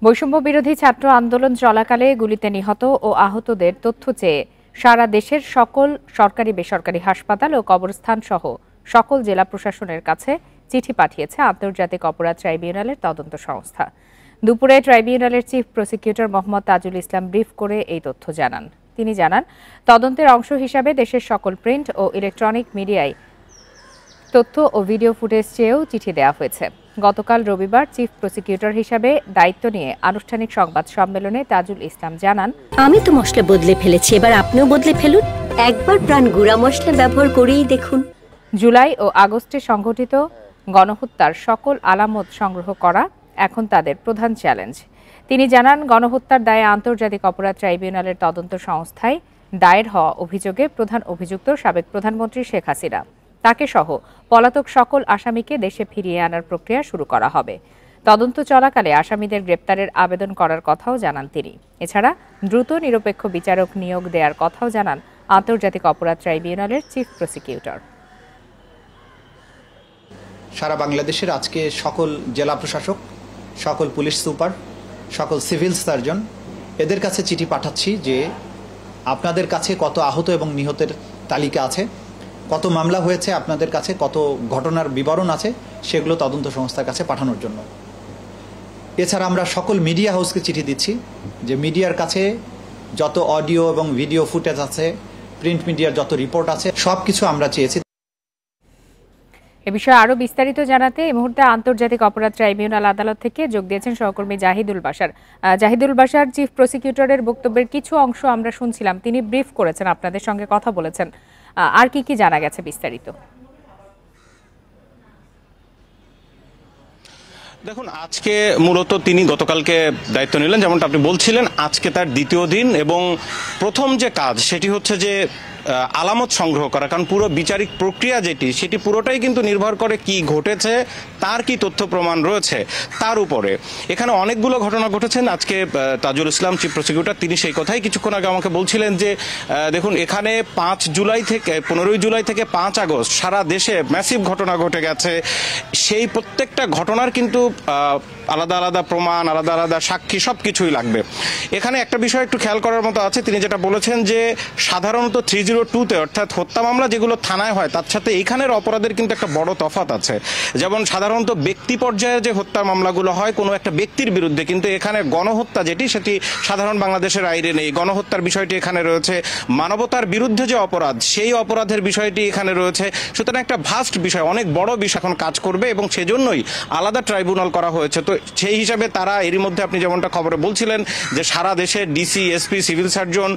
বৈষম্য বিরোধী ছাত্র আন্দোলন চলাকালে গুলিতে নিহত ও আহতদের তথ্য চেয়ে সারা দেশের সকল সরকারি বেসরকারি হাসপাতাল ও কবরস্থান সহ সকল জেলা প্রশাসনের কাছে চিঠি পাঠিয়েছে আন্তর্জাতিক অপরাধ ট্রাইব্যুনালের তদন্ত সংস্থা। দুপুরে ট্রাইব্যুনালের chief prosecutor Mohammad Tajul Islam brief করে এই তথ্য জানান। তিনি জানান, তদন্তের অংশ হিসাবে দেশের সকল প্রিন্ট ও ইলেকট্রনিক মিডিয়ায় তথ্য ও ভিডিও ফুটেজ চেয়েও চিঠি দেওয়া হয়েছে। গতকাল রবিবার চিফ প্রসিকিউটর হিসাবে দায়িত্ব নিয়ে আনুষ্ঠানিক সংবাদ সম্মেলনে তাজুল ইসলাম জানান, আমি তো মশলা বদলে ফেলেছি, এবার আপনিও বদলে ফেলুন। একবার প্রাণ গুঁড়া মশলা ব্যবহার করেই দেখুন। জুলাই ও আগস্টে সংঘটিত গণহত্যার সকল আলামত সংগ্রহ করা এখন তাদের প্রধান চ্যালেঞ্জ। তিনি জানান, গণহত্যার দায়ে আন্তর্জাতিক অপরাধ ট্রাইব্যুনালের তদন্ত সংস্থায় দায়ের হওয়া অভিযোগে প্রধান অভিযুক্ত সাবেক প্রধানমন্ত্রী শেখ হাসিনা, তাকে সহ পলাতক সকল আসামিকে দেশে ফিরিয়ে আনার প্রক্রিয়া শুরু করা হবে। তদন্ত চলাকালে আসামিদের গ্রেপ্তারের আবেদন করার কথাও জানান তিনি। এছাড়া দ্রুত নিরপেক্ষ বিচারক নিয়োগ দেওয়ার কথাও জানান আন্তর্জাতিক অপরাধ ট্রাইব্যুনালের চিফ প্রসিকিউটর। সারা বাংলাদেশের আজকে সকল জেলা প্রশাসক, সকল পুলিশ সুপার, সকল সিভিল সার্জন এদের কাছে চিঠি পাঠাচ্ছি যে আপনাদের কাছে কত আহত এবং নিহতের তালিকা আছে, কত মামলা হয়েছে, আপনাদের কাছে কত ঘটনার বিবরণ আছে, সেগুলো তদন্ত সংস্থার কাছে পাঠানোর জন্য। এছাড়া আমরা সকল মিডিয়া হাউসকে চিঠি দিচ্ছি যে মিডিয়ার কাছে যত অডিও এবং ভিডিও ফুটেজ আছে, প্রিন্ট মিডিয়ার যত রিপোর্ট আছে, সব কিছু আমরা চেয়েছি। এ বিষয়ে আরো বিস্তারিত জানাতে এই মুহূর্তে আন্তর্জাতিক অপরাধ ট্রাইব্যুনাল আদালত থেকে যোগ দিয়েছেন সহকর্মী জাহিদুল বাশার। জাহিদুল বাশার, চিফ প্রসিকিউটরের বক্তব্যের কিছু অংশ আমরা শুনছিলাম, তিনি ব্রিফ করেছেন, আপনাদের সঙ্গে কথা বলেছেন, আর কি জানা গেছে বিস্তারিত? দেখুন, আজকে মূলত তিনি গতকালকে দায়িত্ব নিলেন, যেমনটা আপনি বলছিলেন, আজকে তার দ্বিতীয় দিন এবং প্রথম যে কাজ সেটি হচ্ছে যে আলামত সংগ্রহ করা। কারণ পুরো বিচারিক প্রক্রিয়া সেটি পুরোটাই কিন্তু নির্ভর করে কি ঘটেছে, তার কি তথ্য প্রমাণ রয়েছে তার উপরে। এখানে অনেকগুলো ঘটনা ঘটেছেন। আজকে তাজুল ইসলাম চিফ প্রসিকিউটর তিনি সেই কথাই কিছুক্ষণ আগে আমাকে বলছিলেন যে দেখুন, এখানে 15 জুলাই থেকে 5 আগস্ট সারা দেশে ম্যাসিভ ঘটনা ঘটে গেছে। সেই প্রত্যেকটা ঘটনার কিন্তু আলাদা আলাদা প্রমাণ, আলাদা আলাদা সাক্ষী, সব কিছুই লাগবে। এখানে একটা বিষয় একটু খেয়াল করার মতো আছে, তিনি যেটা বলেছেন যে সাধারণত 302-তে অর্থাৎ হত্যা মামলা যেগুলো থানায় হয় তার সাথে এখানের অপরাধের কিন্তু একটা বড় তফাৎ আছে। যেমন সাধারণত ব্যক্তি পর্যায়ে যে হত্যা মামলাগুলো হয় কোনো একটা ব্যক্তির বিরুদ্ধে, কিন্তু এখানে গণহত্যা সেটি সাধারণ বাংলাদেশের আইনে নেই। গণহত্যার বিষয়টি এখানে রয়েছে, মানবতার বিরুদ্ধে যে অপরাধ সেই অপরাধের বিষয়টি এখানে রয়েছে। সুতরাং একটা ভাস্ট বিষয়, অনেক বড় বিষয় এখন কাজ করবে এবং সেজন্যই আলাদা ট্রাইব্যুনাল করা হয়েছে। তো সেই হিসাবে তারা এরই মধ্যে আপনি যেমনটা খবরে বলছিলেন যে সারা দেশে ডিসি, এসপি, সিভিল সার্জন,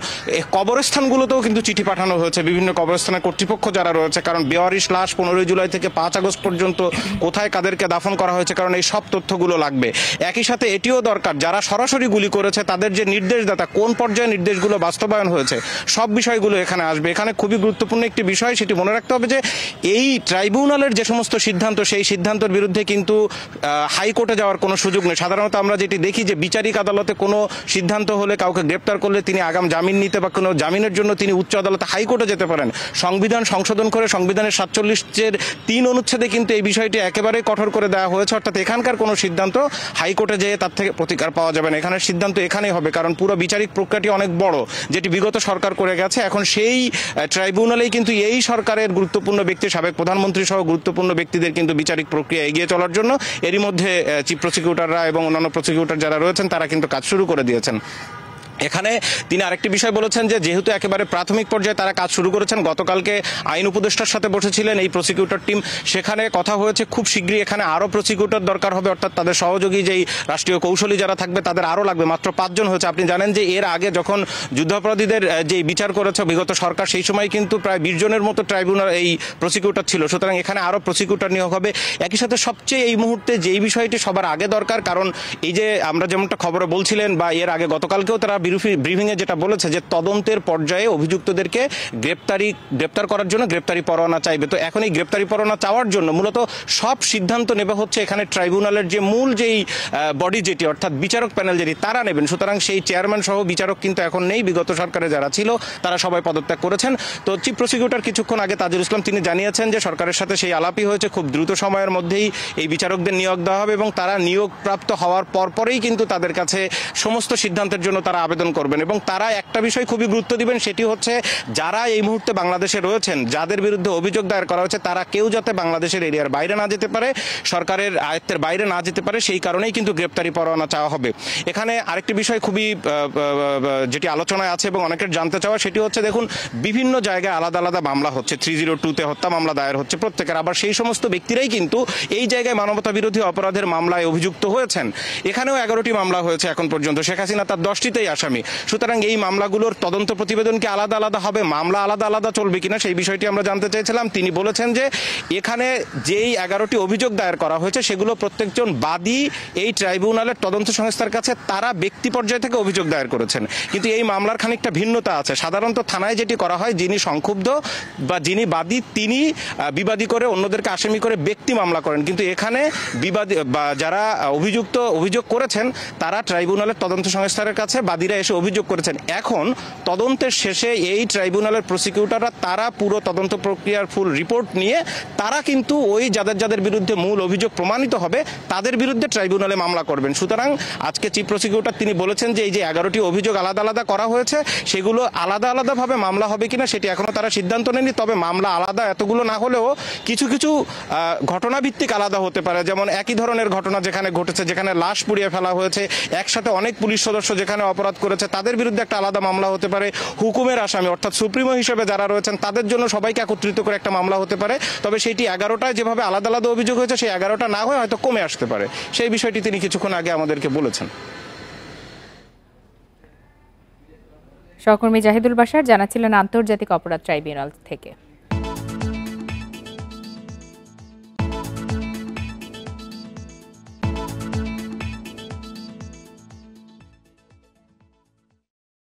কবরস্থানগুলোতেও কিন্তু চিঠি পাঠানো হয়েছে, বিভিন্ন কবরস্থানের কর্তৃপক্ষ যারা রয়েছে। কারণ বেওয়ারিশ লাশ 15 জুলাই থেকে 5 আগস্ট পর্যন্ত কোথায় কাদেরকে দাফন করা হয়েছে, কারণ এই সব তথ্যগুলো লাগবে। একই সাথে এটিও দরকার যারা সরাসরি গুলি করেছে তাদের যে নির্দেশদাতা, কোন পর্যায়ে নির্দেশগুলো বাস্তবায়ন হয়েছে, সব বিষয়গুলো এখানে আসবে। এখানে খুবই গুরুত্বপূর্ণ একটি বিষয়, সেটি মনে রাখতে হবে যে এই ট্রাইব্যুনালের যে সমস্ত সিদ্ধান্ত, সেই সিদ্ধান্তের বিরুদ্ধে কিন্তু হাইকোর্টে যাওয়ার কোনো সুযোগ নেই। সাধারণত আমরা যেটি দেখি যে বিচারিক আদালতে কোনো সিদ্ধান্ত হলে, কাউকে গ্রেপ্তার করলে তিনি আগাম জামিন নিতে বা কোনো জামিনের জন্য তিনি উচ্চ আদালতে, হাইকোর্টে যেতে পারেন। সংবিধান সংশোধন করে সংবিধানের 47-3 অনুচ্ছেদে কিন্তু এই বিষয়টি একেবারেই কঠোর করে দেওয়া হয়েছে। অর্থাৎ এখানকার কোনো সিদ্ধান্ত হাইকোর্টে যেয়ে তার থেকে প্রতিকার পাওয়া যাবে না। এখানের সিদ্ধান্ত এখানেই হবে, কারণ পুরো বিচারিক প্রক্রিয়াটি অনেক বড়, যেটি বিগত সরকার করে গেছে। এখন সেই ট্রাইব্যুনালেই কিন্তু এই সরকারের গুরুত্বপূর্ণ ব্যক্তি, সাবেক প্রধানমন্ত্রী সহ গুরুত্বপূর্ণ ব্যক্তিদের কিন্তু বিচারিক প্রক্রিয়া এগিয়ে চলার জন্য এরই মধ্যে চিফ প্রসিকিউটররা এবং অন্যান্য প্রসিকিউটর যারা রয়েছেন তারা কিন্তু কাজ শুরু করে দিয়েছেন। এখানে তিনি আরেকটি বিষয় বলেছেন যে যেহেতু একেবারে প্রাথমিক পর্যায়ে তারা কাজ শুরু করেছেন, গতকালকে আইন উপদেষ্টার সাথে বসেছিলেন এই প্রসিকিউটর টিম, সেখানে কথা হয়েছে খুব শীঘ্রই এখানে আরও প্রসিকিউটর দরকার হবে। অর্থাৎ তাদের সহযোগী যেই রাষ্ট্রীয় কৌশলী যারা থাকবে তাদের আরও লাগবে। মাত্র 5 জন হয়েছে। আপনি জানেন যে এর আগে যখন যুদ্ধাপরাধীদের যে বিচার করেছে বিগত সরকার, সেই সময় কিন্তু প্রায় 20 জনের মতো ট্রাইব্যুনাল এই প্রসিকিউটর ছিল। সুতরাং এখানে আরও প্রসিকিউটর নিয়োগ হবে। একই সাথে সবচেয়ে এই মুহূর্তে যেই বিষয়টি সবার আগে দরকার, কারণ এই যে আমরা যেমনটা খবরে বলছিলেন বা এর আগে গতকালকেও তারা ব্রিফিংয়ে যেটা বলেছে যে তদন্তের পর্যায়ে অভিযুক্তদেরকে গ্রেপ্তার করার জন্য গ্রেপ্তারি পরোয়ানা চাইবে। তো এখন এই গ্রেপ্তারি পরোয়ানা চাওয়ার জন্য মূলত সব সিদ্ধান্ত নেবে হচ্ছে এখানে ট্রাইব্যুনালের যে মূল যেই বডি যেটি অর্থাৎ বিচারক প্যানেল যেটি তারা নেবেন। সুতরাং সেই চেয়ারম্যান সহ বিচারক কিন্তু এখন নেই, বিগত সরকারে যারা ছিল তারা সবাই পদত্যাগ করেছেন। তো চিফ প্রসিকিউটর কিছুক্ষণ আগে তাজুল ইসলাম তিনি জানিয়েছেন যে সরকারের সাথে সেই আলাপই হয়েছে, খুব দ্রুত সময়ের মধ্যেই এই বিচারকদের নিয়োগ দেওয়া হবে এবং তারা নিয়োগপ্রাপ্ত হওয়ার পরপরেই কিন্তু তাদের কাছে সমস্ত সিদ্ধান্তের জন্য তারা আবেদন করবেন। এবং তারা একটা বিষয় খুবই গুরুত্ব দিবেন, সেটি হচ্ছে যারা এই মুহূর্তে বাংলাদেশে রয়েছেন, যাদের বিরুদ্ধে অভিযোগ দায়ের করা হয়েছে, তারা কেউ যাতে বাংলাদেশের এরিয়ার বাইরে না যেতে পারে, সরকারের আয়ত্তের বাইরে না যেতে পারে, সেই কারণেই কিন্তু গ্রেপ্তারি পরোয়ানা চাওয়া হবে। এখানে আরেকটি বিষয় খুবই যেটি আলোচনায় আছে এবং অনেকের জানতে চাওয়া, সেটি হচ্ছে দেখুন বিভিন্ন জায়গায় আলাদা আলাদা মামলা হচ্ছে, 302-তে হত্যা মামলা দায়ের হচ্ছে প্রত্যেকের, আবার সেই সমস্ত ব্যক্তিরাই কিন্তু এই জায়গায় মানবতা বিরোধী অপরাধের মামলায় অভিযুক্ত হয়েছেন। এখানেও 11টি মামলা হয়েছে এখন পর্যন্ত, শেখ হাসিনা তার 10টিতেই আসামি। সুতরাং এই মামলাগুলোর তদন্ত প্রতিবেদন কি আলাদা আলাদা হবে, মামলা আলাদা আলাদা চলবে কিনা সেই বিষয়টি আমরা জানতে চাইছিলাম। তিনি বলেছেন যে এখানে যেই 11টি অভিযোগ দায়ের করা হয়েছে সেগুলো প্রত্যেকজন বাদী এই ট্রাইব্যুনালের তদন্ত সংস্থার কাছে তারা ব্যক্তি পর্যায় থেকে অভিযোগ দায়ের করেছেন। কিন্তু এই মামলার খানিকটা ভিন্নতা আছে। সাধারণত থানায় যেটি করা হয়, যিনি সংক্ষুব্ধ বা যিনি বাদী তিনি বিবাদী করে অন্যদেরকে আসামি করে ব্যক্তি মামলা করেন, কিন্তু এখানে বিবাদী বা যারা অভিযোগ করেছেন তারা ট্রাইব্যুনালের তদন্ত সংস্থার কাছে বাদীরা এসে অভিযোগ করেছেন। এখন তদন্তের শেষে এই ট্রাইব্যুনালের প্রসিকিউটররা তারা পুরো তদন্ত প্রক্রিয়ার ফুল রিপোর্ট নিয়ে তারা কিন্তু ওই যাদের বিরুদ্ধে মূল অভিযোগ প্রমাণিত হবে তাদের বিরুদ্ধে ট্রাইব্যুনালে মামলা করবেন। সুতরাং আজকে চিফ প্রসিকিউটর তিনি বলেছেন যে এই যে 11টি অভিযোগ আলাদা আলাদা করা হয়েছে সেগুলো আলাদা আলাদাভাবে মামলা হবে কিনা সেটি এখনো তারা সিদ্ধান্ত নেননি। তবে মামলা আলাদা এতগুলো না হলেও কিছু কিছু ঘটনাভিত্তিক আলাদা হতে পারে, যেমন একই ধরনের ঘটনা যেখানে ঘটেছে, যেখানে লাশ পুড়িয়ে ফেলা হয়েছে, একসাথে অনেক পুলিশ সদস্য যেখানে অপরাধ করেছে তাদের বিরুদ্ধে একটা আলাদা মামলা হতে পারে। হুকুমের আসামি অর্থাৎ সুপ্রিমো হিসেবে যারা রয়েছেন তাদের জন্য সবাইকে একত্রিত করে একটা মামলা হতে পারে। তবে সেটি 11টায় যেভাবে আলাদা আলাদা অভিযোগ হয়েছে সেই 11টা না হয়ে হয়তো কমে আসতে পারে, সেই বিষয়টি তিনি কিছুক্ষণ আগে আমাদেরকে বলেছেন। সহকর্মী জাহিদুল বাশার জানাচ্ছিলেন আন্তর্জাতিক অপরাধ ট্রাইব্যুনাল থেকে।